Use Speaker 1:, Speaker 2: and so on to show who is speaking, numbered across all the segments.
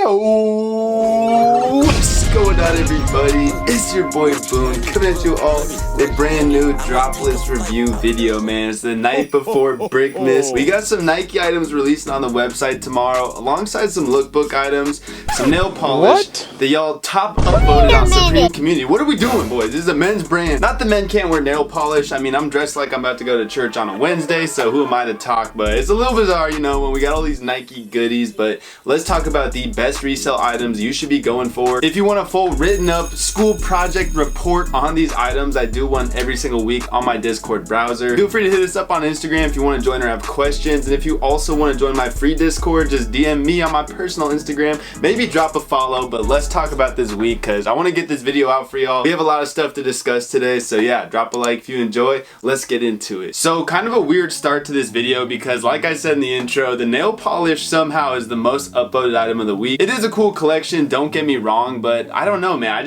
Speaker 1: Yo, what's going on, everybody? It's your boy Boone coming at you all with a brand new dropless review video, man. It's the night before Brickmas. We got some Nike items releasing on the website tomorrow, alongside some lookbook items, some nail polish that y'all top upvoted on Supreme Community. What are we doing, boys? This is a men's brand. Not that men can't wear nail polish. I mean, I'm dressed like I'm about to go to church on a Wednesday, so who am I to talk? But it's a little bizarre, you know, when we got all these Nike goodies. But let's talk about the best resale items you should be going for. If you want a full written up school project report on these items, I do one every single week on my Discord browser. Feel free to hit us up on Instagram if you want to join or have questions. And if you also want to join my free Discord, just DM me on my personal Instagram. Maybe drop a follow, but let's talk about this week because I want to get this video out for y'all. We have a lot of stuff to discuss today, so yeah, drop a like if you enjoy. Let's get into it. So kind of a weird start to this video because like I said in the intro, the nail polish somehow is the most upvoted item of the week. It is a cool collection, don't get me wrong, but I don't know, man.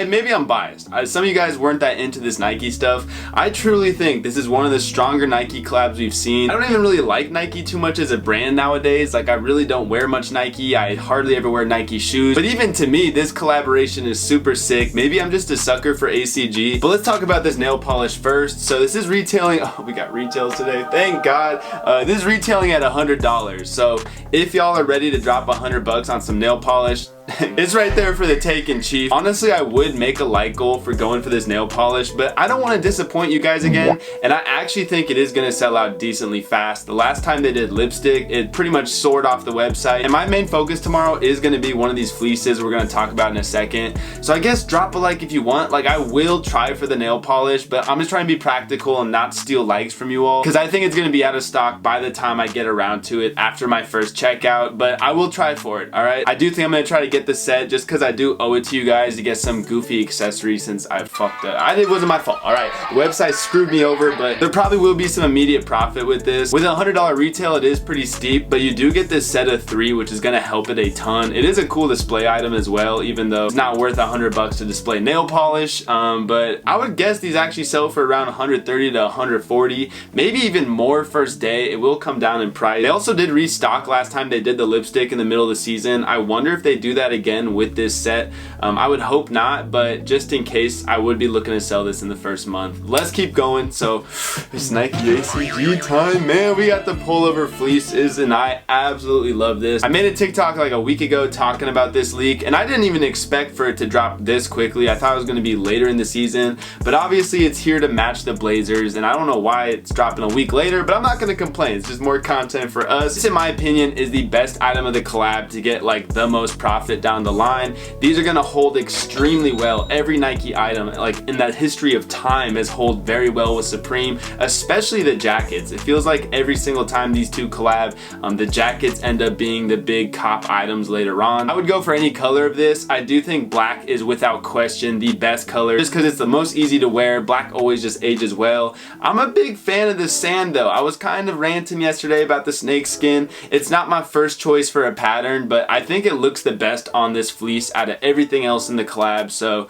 Speaker 1: Maybe I'm biased. Some of you guys weren't that into this Nike stuff. I truly think this is one of the stronger Nike collabs we've seen. I don't even really like Nike too much as a brand nowadays. Like, I really don't wear much Nike. I hardly ever wear Nike shoes. But even to me, this collaboration is super sick. Maybe I'm just a sucker for ACG. But let's talk about this nail polish first. So this is retailing. Oh, we got retails today. Thank God. This is retailing at $100. So if y'all are ready to drop $100 on some nail polish, it's right there for the taking, chief. Honestly, I would make a like goal for going for this nail polish, but I don't want to disappoint you guys again, and I actually think it is going to sell out decently fast. The last time they did lipstick, it pretty much soared off the website, and my main focus tomorrow is going to be one of these fleeces we're going to talk about in a second. So I guess drop a like if you want. Like, I will try for the nail polish, but I'm just trying to be practical and not steal likes from you all, because I think it's going to be out of stock by the time I get around to it after my first checkout, but I will try for it, alright? I do think I'm going to try to get the set just because I do owe it to you guys to get some goofy accessories since I fucked up. It wasn't my fault, alright? The website screwed me over, but there probably will be some immediate profit with this. With a $100 retail, it is pretty steep, but you do get this set of 3, which is going to help it a ton. It is a cool display item as well, even though it's not worth $100 to display nail polish, but I would guess these actually sell for around $130 to $140, maybe even more first day. It will come down in price. They also did restock last time they did the lipstick in the middle of the season. I wonder if they do that again with this set. I would hope not, but just in case, I would be looking to sell this in the first month. Let's keep going. So it's Nike ACG time, man. We got the pullover fleeces and I absolutely love this. I made a TikTok like a week ago talking about this leak, and I didn't even expect for it to drop this quickly. I thought it was going to be later in the season, but obviously it's here to match the Blazers, and I don't know why it's dropping a week later, but I'm not going to complain. It's just more content for us. This, in my opinion, is the best item of the collab to get like the most profit down the line. These are gonna hold extremely well. Every Nike item, like in that history of time, has held very well with Supreme, especially the jackets. It feels like every single time these two collab, the jackets end up being the big cop items later on. I would go for any color of this. I do think black is without question the best color, just because it's the most easy to wear. Black always just ages well. I'm a big fan of the sand though. I was kind of ranting yesterday about the snake skin. It's not my first choice for a pattern, but I think it looks the best on this fleece out of everything else in the collab. So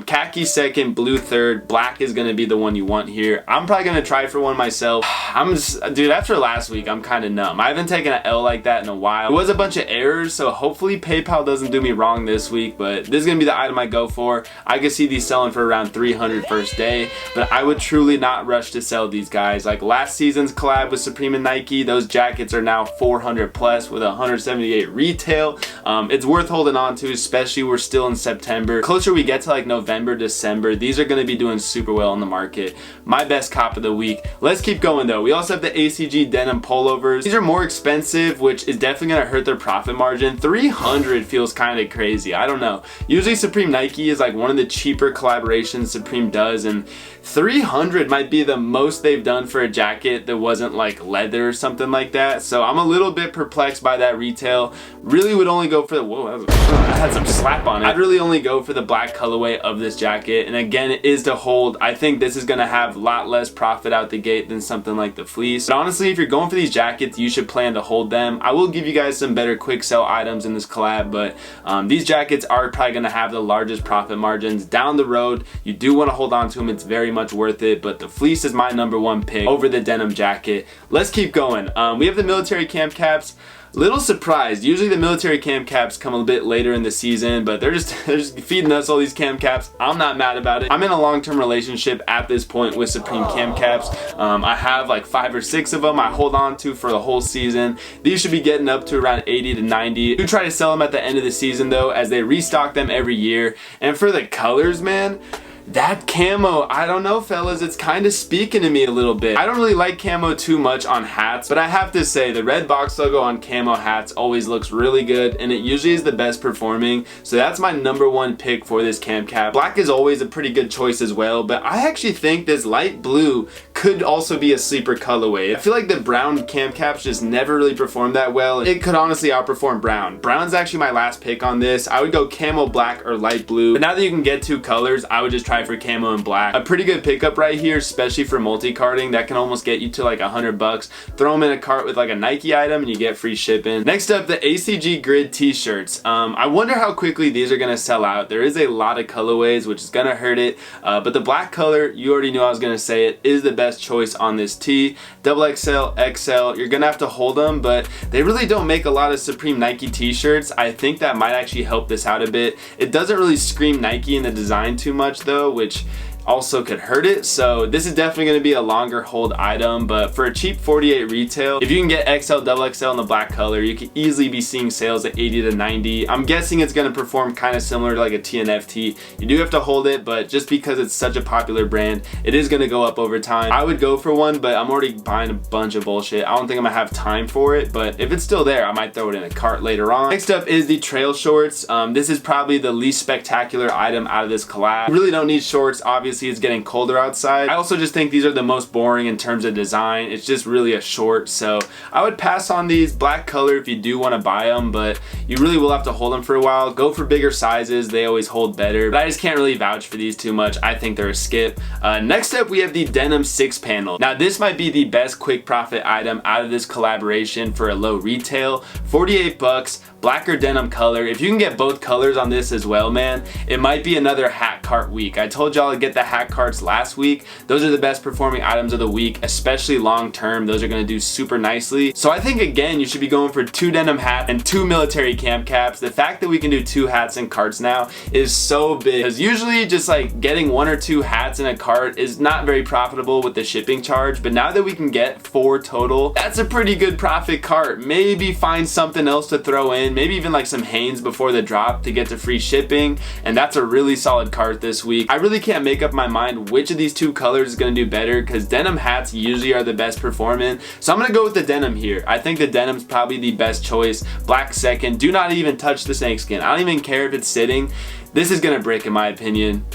Speaker 1: khaki second, blue third, black is going to be the one you want here. I'm probably going to try for one myself. Dude, after last week, I'm kind of numb. I haven't taken an L like that in a while. It was a bunch of errors, so hopefully PayPal doesn't do me wrong this week, but this is going to be the item I go for. I could see these selling for around $300 first day, but I would truly not rush to sell these guys. Like last season's collab with Supreme and Nike, those jackets are now $400 plus with $178 retail. It's worth holding on to, especially we're still in September. Closer we get to like November, December, these are going to be doing super well on the market. My best cop of the week. Let's keep going though. We also have the ACG Denim Pullovers. These are more expensive, which is definitely going to hurt their profit margin. $300 feels kind of crazy. I don't know. Usually Supreme Nike is like one of the cheaper collaborations Supreme does, and $300 might be the most they've done for a jacket that wasn't like leather or something like that. So I'm a little bit perplexed by that retail. Really would only go for the, whoa, that had some slap on it. I'd really only go for the black colorway of this jacket, and again, it is to hold. I think this is going to have a lot less profit out the gate than something like the fleece. But honestly, if you're going for these jackets, you should plan to hold them. I will give you guys some better quick sell items in this collab, but these jackets are probably going to have the largest profit margins down the road. You do want to hold on to them. It's very much worth it, but the fleece is my #1 pick over the denim jacket. Let's keep going. We have the military camp caps. Little surprised. Usually the military cam caps come a bit later in the season, but they're just feeding us all these cam caps. I'm not mad about it. I'm in a long-term relationship at this point with Supreme cam caps. I have like 5 or 6 of them I hold on to for the whole season. These should be getting up to around 80 to 90. I do try to sell them at the end of the season though, as they restock them every year. And for the colors, man, that camo, I don't know fellas, it's kind of speaking to me a little bit. I don't really like camo too much on hats, but I have to say the red box logo on camo hats always looks really good, and it usually is the best performing, so that's my #1 pick for this cam cap. Black is always a pretty good choice as well, but I actually think this light blue could also be a sleeper colorway. I feel like the brown cam caps just never really performed that well. It could honestly outperform brown. Brown's actually my last pick on this. I would go camo black or light blue, but now that you can get 2 colors, I would just try for camo and black. A pretty good pickup right here, especially for multi-carting. That can almost get you to like $100. Throw them in a cart with like a Nike item and you get free shipping. Next up, the ACG Grid t-shirts. I wonder how quickly these are gonna sell out. There is a lot of colorways, which is gonna hurt it, but the black color, you already knew I was gonna say it, is the best choice on this tee. XXL, XL, you're gonna have to hold them, but they really don't make a lot of Supreme Nike t-shirts. I think that might actually help this out a bit. It doesn't really scream Nike in the design too much though, which also could hurt it, so this is definitely going to be a longer hold item, but for a cheap 48 retail, if you can get XL, XXL in the black color, you could easily be seeing sales at 80 to 90. I'm guessing it's going to perform kind of similar to like a TNFT. You do have to hold it, but just because it's such a popular brand, it is going to go up over time. I would go for one, but I'm already buying a bunch of bullshit. I don't think I'm gonna have time for it, but if it's still there, I might throw it in a cart later on. Next up is the trail shorts. This is probably the least spectacular item out of this collab. You really don't need shorts, obviously. It's getting colder outside. I also just think these are the most boring in terms of design. It's just really a short, so I would pass on these. Black color if you do want to buy them, but you really will have to hold them for a while. Go for bigger sizes, they always hold better, but I just can't really vouch for these too much. I think they're a skip. Next up, we have the denim 6 panel. Now this might be the best quick profit item out of this collaboration for a low retail. 48 bucks, black or denim color. If you can get both colors on this as well, man, it might be another hat cart week. I told y'all to get the hat carts last week. Those are the best performing items of the week, especially long term. Those are gonna do super nicely. So I think again, you should be going for 2 denim hats and 2 military cam caps. The fact that we can do 2 hats and carts now is so big, because usually just like getting 1 or 2 hats in a cart is not very profitable with the shipping charge, but now that we can get 4 total, that's a pretty good profit cart. Maybe find something else to throw in, maybe even like some Hanes before the drop to get to free shipping, and that's a really solid cart this week. I really can't make up my mind which of these 2 colors is going to do better, because denim hats usually are the best performing, so I'm going to go with the denim here. I think the denim's probably the best choice. Black second. Do not even touch the snakeskin. I don't even care if it's sitting. This is going to brick in my opinion.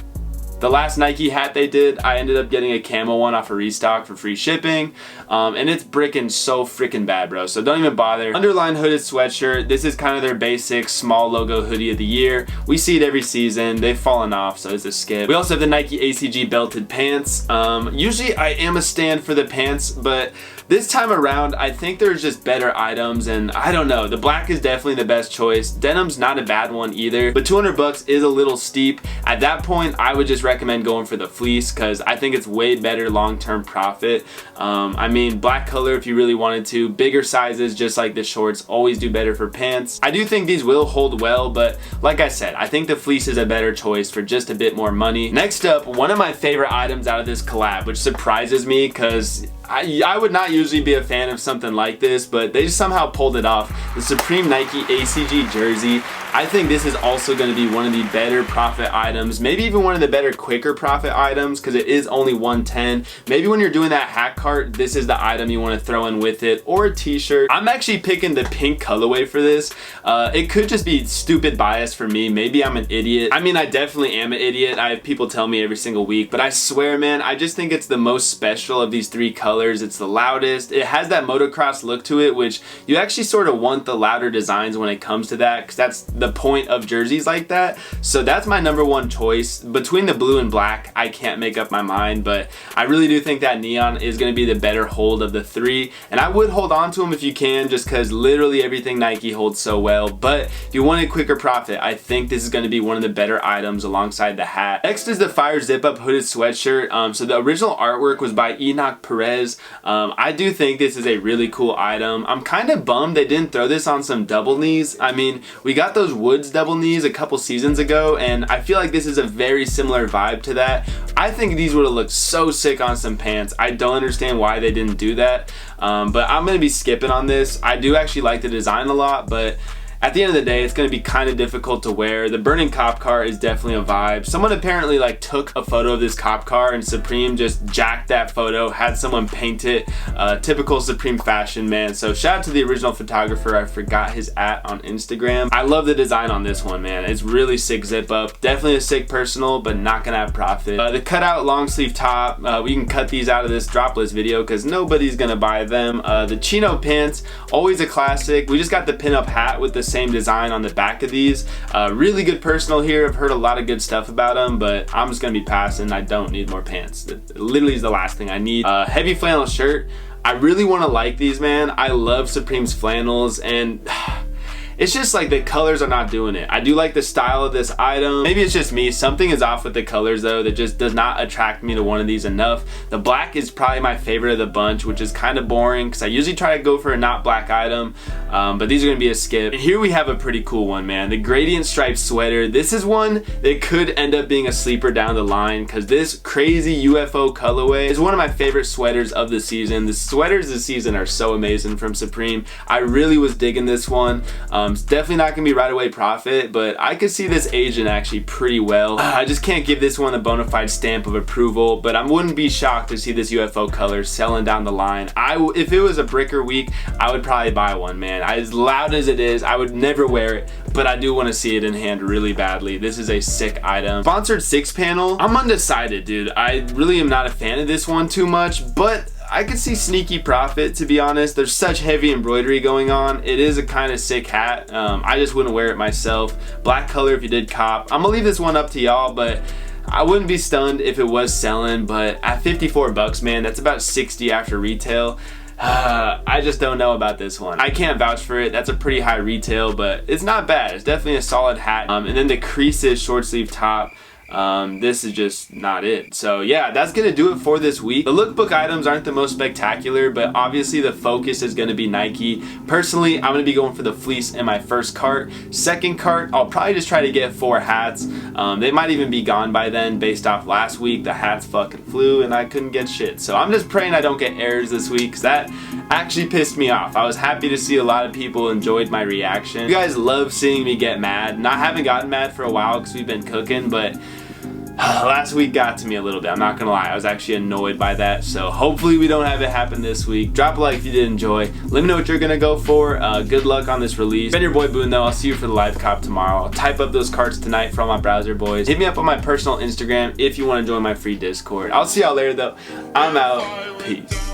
Speaker 1: The last Nike hat they did, I ended up getting a camo one off a restock for free shipping, and it's bricking so freaking bad, bro, so don't even bother. Underline hooded sweatshirt. This is kind of their basic small logo hoodie of the year. We see it every season. They've fallen off, so it's a skip. We also have the Nike ACG belted pants. Usually I am a stand for the pants, but this time around, I think there's just better items, and I don't know. The black is definitely the best choice. Denim's not a bad one either, but 200 bucks is a little steep. At that point, I would just recommend going for the fleece, because I think it's way better long-term profit. I mean, black color if you really wanted to. Bigger sizes, just like the shorts, always do better for pants. I do think these will hold well, but like I said, I think the fleece is a better choice for just a bit more money. Next up, one of my favorite items out of this collab, which surprises me because I would not usually be a fan of something like this, but they just somehow pulled it off. The Supreme Nike ACG Jersey. I think this is also going to be one of the better profit items, maybe even one of the better quicker profit items, because it is only 110. Maybe when you're doing that hat cart, this is the item you want to throw in with it, or a t-shirt. I'm actually picking the pink colorway for this. It could just be stupid bias for me. Maybe I'm an idiot. I mean, I definitely am an idiot. I have people tell me every single week, but I swear, man, I just think it's the most special of these 3 colors. It's the loudest. It has that motocross look to it, which you actually sort of want the louder designs when it comes to that, because that's the point of jerseys like that. So that's my #1 choice. Between the blue and black, I can't make up my mind, but I really do think that neon is going to be the better hold of the 3, and I would hold on to them if you can, just because literally everything Nike holds so well. But if you want a quicker profit, I think this is going to be one of the better items alongside the hat. Next is the fire zip up hooded sweatshirt. So the original artwork was by Enoch Perez. is. I do think this is a really cool item. I'm kind of bummed they didn't throw this on some double knees. I mean, we got those Woods double knees a couple seasons ago, and I feel like this is a very similar vibe to that. I think these would have looked so sick on some pants. I don't understand why they didn't do that, but I'm gonna be skipping on this. I do actually like the design a lot, but at the end of the day, it's going to be kind of difficult to wear. The burning cop car is definitely a vibe. Someone apparently like took a photo of this cop car, and Supreme just jacked that photo, had someone paint it. Typical Supreme fashion, man. So shout out to the original photographer. I forgot his @ on Instagram. I love the design on this one, man. It's really sick zip up. Definitely a sick personal, but not going to have profit. The cutout long sleeve top, we can cut these out of this dropless video because nobody's going to buy them. The chino pants, always a classic. We just got the pinup hat with the same design on the back of these. Really good personal here. I've heard a lot of good stuff about them, but I'm just gonna be passing. I don't need more pants. It literally is the last thing I need. Heavy flannel shirt. I really want to like these, man. I love Supreme's flannels, and it's just like the colors are not doing it. I do like the style of this item. Maybe it's just me. Something is off with the colors though that just does not attract me to one of these enough. The black is probably my favorite of the bunch, which is kind of boring because I usually try to go for a not black item, but these are gonna be a skip. And here we have a pretty cool one, man. The gradient striped sweater. This is one that could end up being a sleeper down the line because this crazy UFO colorway is one of my favorite sweaters of the season. The sweaters this season are so amazing from Supreme. I really was digging this one. It's definitely not gonna be right away profit, but I could see this aging actually pretty well. I just can't give this one a bona fide stamp of approval, but I wouldn't be shocked to see this UFO color selling down the line. If it was a bricker week, I would probably buy one, man. As loud as it is, I would never wear it, but I do want to see it in hand really badly. This is a sick item. Sponsored 6-panel. I'm undecided, dude. I really am not a fan of this one too much, but I could see sneaky profit, to be honest. There's such heavy embroidery going on. It is a kind of sick hat. I just wouldn't wear it myself. Black color if you did cop. I'm gonna leave this one up to y'all, but I wouldn't be stunned if it was selling. But at 54 bucks, man, that's about 60 after retail. I just don't know about this one. I can't vouch for it. That's a pretty high retail, but it's not bad. It's definitely a solid hat. And then the creases, short sleeve top. This is just not it. So yeah, that's gonna do it for this week. The lookbook items aren't the most spectacular, but obviously the focus is gonna be Nike. Personally, I'm gonna be going for the fleece in my first cart. Second cart, I'll probably just try to get 4 hats. They might even be gone by then based off last week. The hats fucking flew and I couldn't get shit. So I'm just praying I don't get errors this week, because that actually pissed me off. I was happy to see a lot of people enjoyed my reaction. You guys love seeing me get mad. Haven't gotten mad for a while because we've been cooking, but last week got to me a little bit. I'm not gonna lie, I was actually annoyed by that. So hopefully we don't have it happen this week. Drop a like if you did enjoy. Let me know what you're gonna go for. Good luck on this release. Been your boy Boone though. I'll see you for the live cop tomorrow. I'll type up those cards tonight for all my browser boys. Hit me up on my personal Instagram if you want to join my free Discord. I'll see y'all later though. I'm out. Peace.